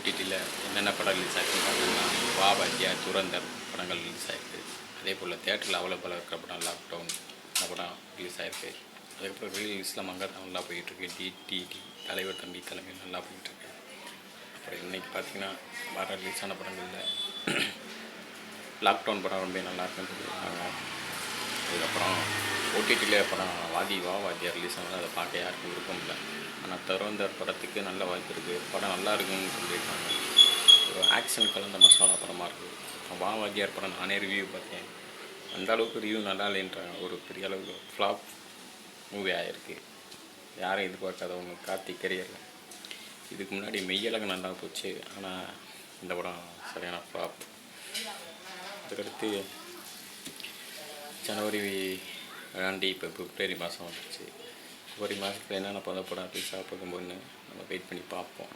ஓடிடியில் என்னென்ன படம் ரிலீஸ் ஆகிருக்குன்னு பார்த்தீங்கன்னா வா வாத்தியார், துரந்தர் படங்கள் ரிலீஸ் ஆகிருக்கு. அதே போல் தேட்டரில் அவைலபிளாக இருக்கிற படம் லாக்டவுன் இந்த படம் ரிலீஸ் ஆகிருக்கு. அதுக்கப்புறம் ரிலீஸில் மங்காத்தா நல்லா போயிட்டுருக்கு. டிடிடி தலைவர் தம்பி தலைமையில் நல்லா போயிட்டுருக்கு. அப்புறம் இன்றைக்கி பார்த்திங்கன்னா வர ரிலீஸ் ஆன படங்களில் லாக்டவுன் படம் ரொம்ப நல்லா இருக்குன்னு சொல்லியிருக்காங்க. அதுக்கப்புறம் ஓடிடியில் படம் வா வாத்தியார் ரிலீஸ் ஆனது அதை பார்க்க யாருக்கும் விருப்பம் இல்லை. ஆனால் துரந்தர் படத்துக்கு நல்ல வாய்ப்பு இருக்குது. படம் நல்லா இருக்குன்னு சொல்லியிருக்காங்க. ஒரு ஆக்ஷன் கலந்த மசாலா படமாக இருக்குது. வா வாத்தியார் படம் நானே ரிவ்யூ பார்த்தேன். அந்த அளவுக்கு ரிவ்யூ நல்லா இல்லைன்றாங்க. ஒரு பெரிய அளவுக்கு ஃப்ளாப் மூவி ஆகிருக்கு. யாரும் எதிர்பார்க்காதவங்க கார்த்திக் கரியரில். இதுக்கு முன்னாடி மெய்யழகு நல்லா போச்சு. ஆனால் இந்த படம் சரியான ஃப்ளாப். அதுக்கடுத்து ஜனவரி தாண்டி இப்போ பிப்ரவரி மாதம் வந்துடுச்சு. பிப்ரவரி மாதத்தில் என்னென்ன படம் ரிலீஸ் ஆக போகும்போதுன்னு நம்ம வெயிட் பண்ணி பார்ப்போம்.